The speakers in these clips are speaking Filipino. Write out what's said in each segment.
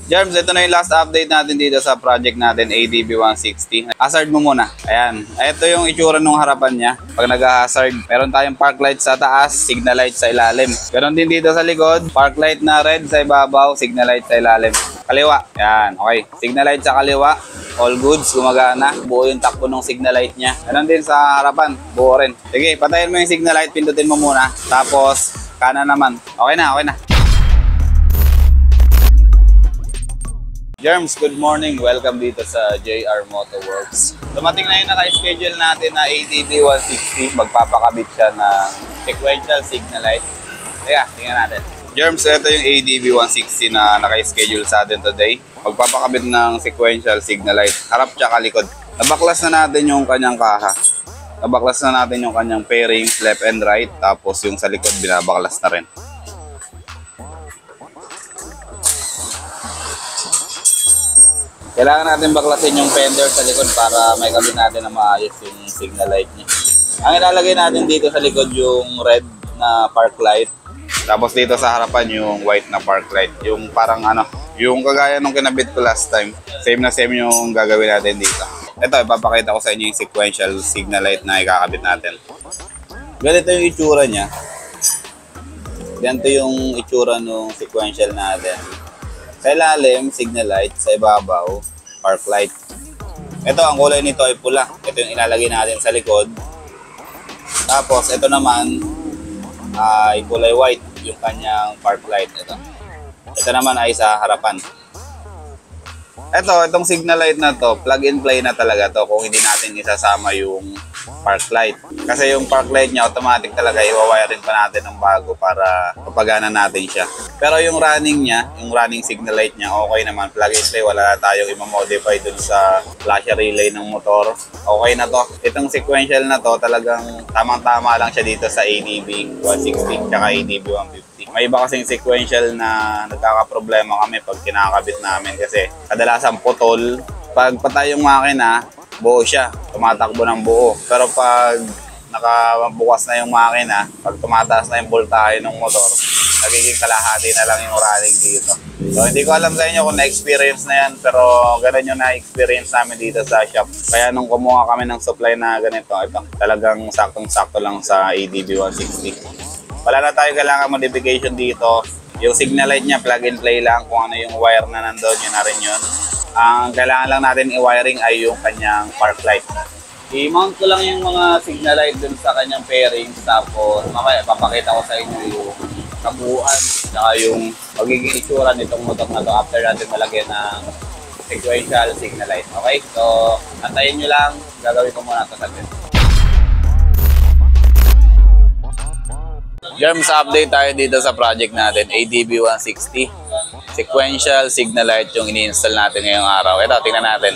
Germs, ito na yung last update natin dito sa project natin, ADB 160. Hazard mo muna. Ayan. Ito yung itsura nung harapan niya. Pag nag-hazard, meron tayong park light sa taas, signal light sa ilalim. Ganon din dito sa likod, park light na red sa ibabaw, signal light sa ilalim. Kaliwa. Ayan. Okay. Signal light sa kaliwa. All goods, gumagana. Buo yung takbo ng signal light niya. Ganon din sa harapan. Buo rin. Sige, patayin mo yung signal light, pindutin mo muna. Tapos, kanan naman. Okay na, okay na. Germs, good morning. Welcome dito sa JR Motorworks. Dumating na yung naka-schedule natin na ADB 160. Magpapakabit siya ng sequential signal light. Teka, tingnan natin. Germs, ito yung ADB 160 na naka-schedule sa atin today. Magpapakabit ng sequential signal light. Harap tsaka likod. Nabaklas na natin yung kanyang kaha. Nabaklas na natin yung kanyang pairings, left and right. Tapos yung sa likod, binabaklas na rin. Kailangan natin baklasin yung fender sa likod para may kabit natin na maayos yung signal light niya. Ang ilalagay natin dito sa likod yung red na park light. Tapos dito sa harapan yung white na park light. Yung parang yung kagaya nung kinabit ko last time. Same na same yung gagawin natin dito. Ito, ipapakita ko sa inyo yung sequential signal light na ikakabit natin. Ganito yung itsura niya. Ganito yung itsura nung sequential natin. Sa ilalim, signal light. Sa ibabaw, park light. Ito, ang kulay nito ay pula. Ito yung ilalagay natin sa likod. Tapos, ito naman ay kulay white. Yung kanyang park light. Ito naman ay sa harapan. Itong signal light na to, plug and play na talaga to kung hindi natin isasama yung park light. Kasi yung park light niya, automatic talaga, iwawirein pa natin ng bago para papagana natin siya. Pero yung running niya, yung running signal light niya, okay naman. Plug and play, wala na tayong i-modify dun sa flasher relay ng motor. Okay na to. Itong sequential na to, talagang tamang-tama lang siya dito sa ADB 160 tsaka ADB 150. May iba kasing sequential na nagkakaproblema kami pag kinakabit namin kasi kadalasan putol. Pag patay yung makina, buo siya, tumatakbo ng buo. Pero pag nakabukas na yung makina, pag tumataas na yung voltahe ng motor, nagiging kalahati na lang yung running dito. So hindi ko alam sa inyo kung na-experience na yan, pero ganun yung na-experience namin dito sa shop. Kaya nung kumuha kami ng supply na ganito, ito talagang saktong-sakto lang sa ADB 160. Wala na tayo kailangan modification dito. Yung signal light niya, plug and play lang. Kung ano yung wire na nandun, yun na rin yun. Ang kailangan lang natin i-wiring ay yung kanyang park light. I-mount ko lang yung mga signal light dun sa kanyang pairings. Tapos mamaya papakita ko sa inyo yung kabuuan. Saka yung magiging itsura nitong motor na to after natin malagyan ng sequential signal light. Okay? So, antayin nyo lang. Gagawin ko muna ito saglit. Germs, update tayo dito sa project natin, ADB 160. Sequential signal light yung ini-install natin ngayong araw. Ito, tingnan natin.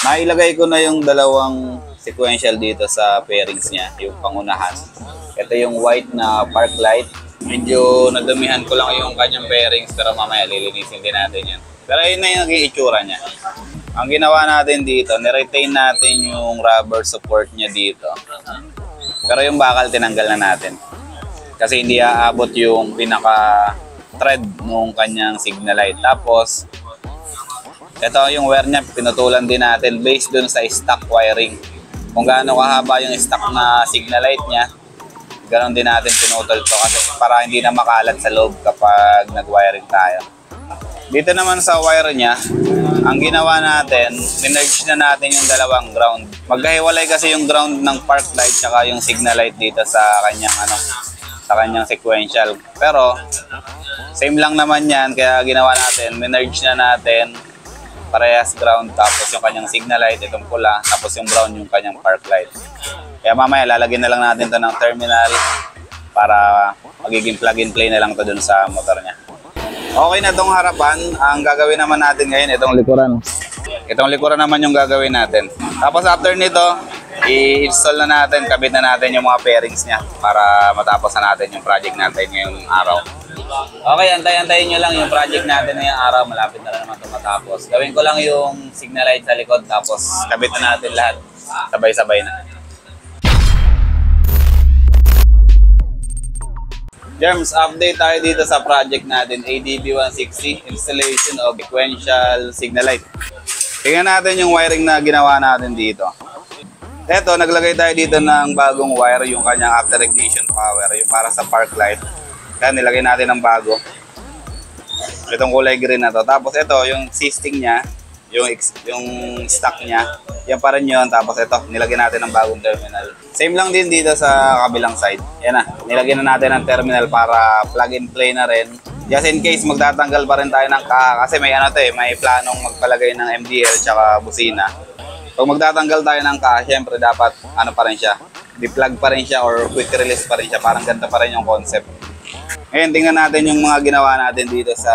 Nailagay ko na yung dalawang sequential dito sa pairings niya, yung pangunahan. Ito yung white na park light. Medyo nadumihan ko lang yung kanyang pairings pero mamaya lilinisin din natin yan. Pero yun na yung naging itsura niya. Ang ginawa natin dito, niretain natin yung rubber support niya dito. Pero yung bakal tinanggal na natin. Kasi hindi aabot yung pinaka-thread nung kanyang signal light. Tapos, ito yung wire niya, pinutulan din natin based dun sa stock wiring. Kung gaano kahaba yung stock na signal light niya, ganon din natin pinutol to kasi para hindi na makalat sa loob kapag nag-wiring tayo. Dito naman sa wire niya, ang ginawa natin, minerge na natin yung dalawang ground. Magkahiwalay kasi yung ground ng park light tsaka yung signal light dito sa kanyang sa kanyang sequential. Pero same lang naman yan, kaya ginawa natin, minerge na natin parehas ground tapos yung kanyang signal light itong pula, tapos yung brown yung kanyang park light. Kaya mamaya lalagyan na lang natin to ng terminal para magiging plug and play na lang to dun sa motor niya. Okay na itong harapan. Ang gagawin naman natin ngayon, itong likuran. Itong likuran naman yung gagawin natin. Tapos after nito, i-install na natin, kabit na natin yung mga pairings niya para matapos na natin yung project natin ngayong araw. Okay, antay-antayin nyo lang yung project natin ngayong araw. Malapit na naman ito matapos. Gawin ko lang yung signal light sa likod, tapos kabit na natin lahat. Sabay-sabay na. Germs, update tayo dito sa project natin, ADB160, installation of sequential signal light. Tingnan natin yung wiring na ginawa natin dito. Eto, naglagay tayo dito ng bagong wire, yung kanyang after ignition power, yung para sa park light. Kaya nilagay natin ng bago. Itong kulay green na to. Tapos ito, yung sisting niya, yung stock niya, yan pa rin yun. Tapos ito, nilagyan natin ng bagong terminal. Same lang din dito sa kabilang side. Yan na, nilagyan na natin ng terminal para plug and play na rin. Just in case, magtatanggal pa rin tayo ng kasi may ano to eh, may planong magpalagay ng MDL tsaka busina. Pag magtatanggal tayo ng syempre dapat ano pa rin siya, di-plug pa rin siya or quick release pa rin siya. Parang ganda pa rin yung concept. Ngayon, tingnan natin yung mga ginawa natin dito sa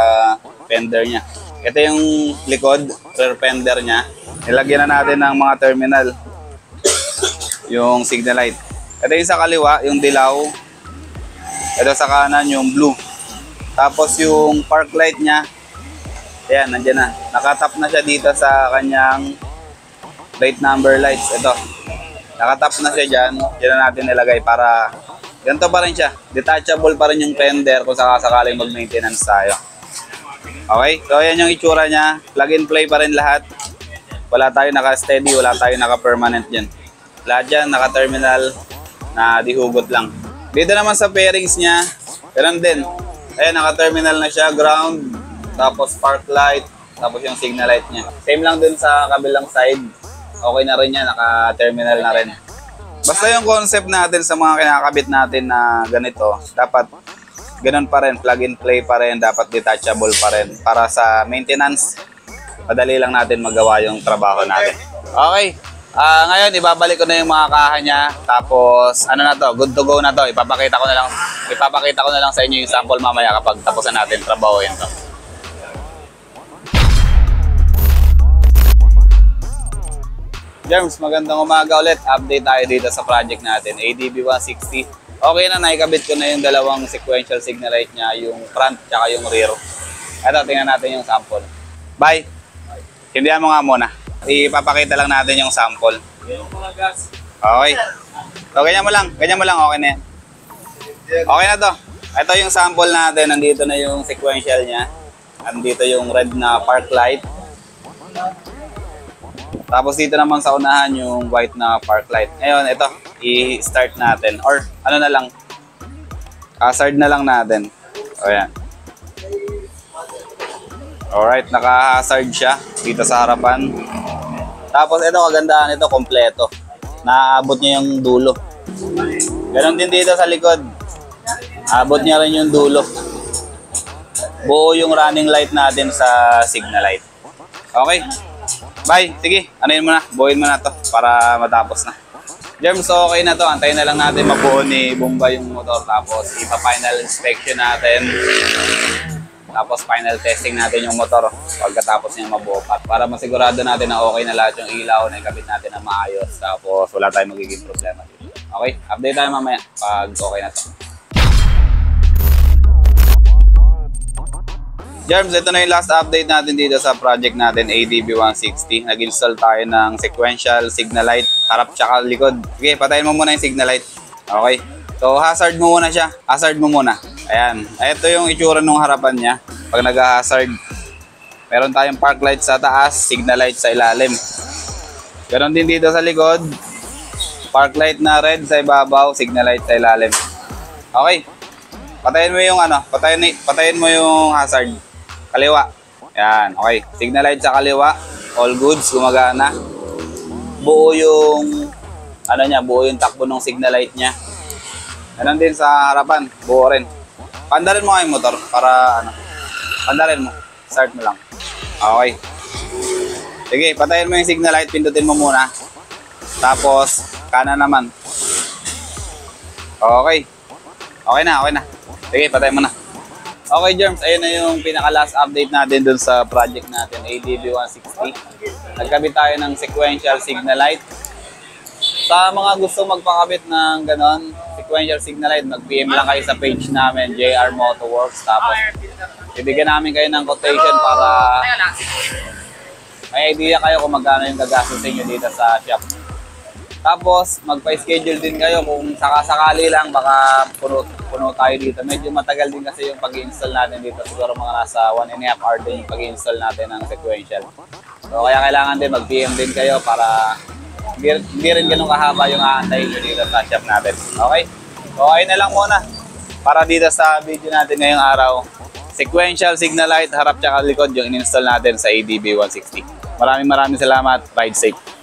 fender niya. Ito yung likod, rear fender niya. Nilagyan na natin ng mga terminal. Yung signal light. Ito yung sa kaliwa, yung dilaw. Ito sa kanan, yung blue. Tapos yung park light niya, ayan, nandiyan na. Nakatap na siya dito sa kanyang plate number lights. Ito. Nakatap na siya dyan. Diyan na natin nilagay para ganito pa rin siya. Detachable pa rin yung fender kung sakasakaling mag-maintenance tayo. Okay? So, ayan yung itsura niya. Plug and play pa rin lahat. Wala tayo naka-steady, wala tayo naka-permanent dyan. Lahat dyan, naka-terminal na dihugot lang. Dito naman sa pairings niya, ganun din. Ayan, naka-terminal na siya, ground, tapos park light, tapos yung signal light niya. Same lang din sa kabilang side. Okay na rin yan, naka-terminal na rin. Basta yung concept natin sa mga kinakabit natin na ganito, dapat ganun pa rin, plug and play pa rin, dapat detachable pa rin. Para sa maintenance, madali lang natin magawa yung trabaho natin. Okay. Ngayon, ibabalik ko na yung mga kaha niya. Tapos, ano na to, good to go na to. Ipapakita ko na lang sa inyo yung sample mamaya kapag tapos na natin trabahoin to. Germs, magandang umaga ulit. Update tayo dito sa project natin, ADB160. Okay na, naikabit ko na yung dalawang sequential signal light niya, yung front at yung rear. Ito, tingnan natin yung sample. Bye! Hindihan mo nga muna. Ipapakita lang natin yung sample. Okay. So, ganyan mo lang, okay na yan. Okay na to. Ito yung sample natin, nandito na yung sequential niya. Nandito yung red na park light. Tapos dito naman sa unahan yung white na park light. Ngayon, ito, i-start natin. Or ano na lang, hazard na lang natin. O yan. Alright, naka-hazard siya dito sa harapan. Tapos ito, kagandahan ito, kompleto. Naaabot niya yung dulo. Ganon din dito sa likod. Abot niya rin yung dulo. Buo yung running light natin sa signal light. Okay. Bye. Sige, anuin mo na. Buuin mo na to para matapos na. Germs, okay na to. Antayin na lang natin mabuo ni Bomba yung motor. Tapos ipa-final inspection natin. Tapos final testing natin yung motor pagkatapos niya mabuo. Para masigurado natin na okay na lahat yung ilaw na ikabit natin na maayos. Tapos wala tayong magiging problema dito. Okay, update tayo mamaya pag okay na to. Germs, ito na yung last update natin dito sa project natin, ADB160. Nag-install tayo ng sequential signal light, harap tsaka likod. Sige, patayin mo muna yung signal light. Okay. So, hazard mo muna siya. Hazard mo muna. Ayan. Ito yung itsura ng harapan niya. Pag nag-hazard, meron tayong park light sa taas, signal light sa ilalim. Ganon din dito sa likod. Park light na red sa ibabaw, signal light sa ilalim. Okay. Patayin mo yung patayin mo yung hazard. Kaliwa. Yan, okay. Signal light sa kaliwa. All goods, gumagana. Buo yung buo yung takbo ng signal light niya. Ganun din sa harapan, buo rin. Pandarin mo yung motor para pandarin mo. Start mo lang. Okay. Sige, patayin mo yung signal light, pindutin mo muna. Tapos kanan naman. Okay. Okay na. Sige, patayin mo na. Okay, Germs, ayun na yung pinaka-last update natin dun sa project natin, ADB160. Nagkabit tayo ng sequential signal light. Sa mga gusto magpakabit ng ganon, sequential signal light, mag-PM lang kayo sa page namin, JR Motorworks. Tapos, ibigyan namin kayo ng quotation para may idea kayo kung magkano yung gagastusin nyo dito sa shop. Tapos, magpa-schedule din kayo kung sakasakali lang, baka puno tayo dito. Medyo matagal din kasi yung pag-install natin dito. Siguro mga nasa 1.5 hour din yung pag-install natin ng sequential. So, kaya kailangan din mag-PM din kayo para hindi rin ganun kahaba yung aantayin nyo dito sa shop natin. Okay? So, ayun na lang muna. Para dito sa video natin ngayong araw, sequential signal light, harap tsaka likod yung in-install natin sa ADB 160. Maraming salamat. Ride safe.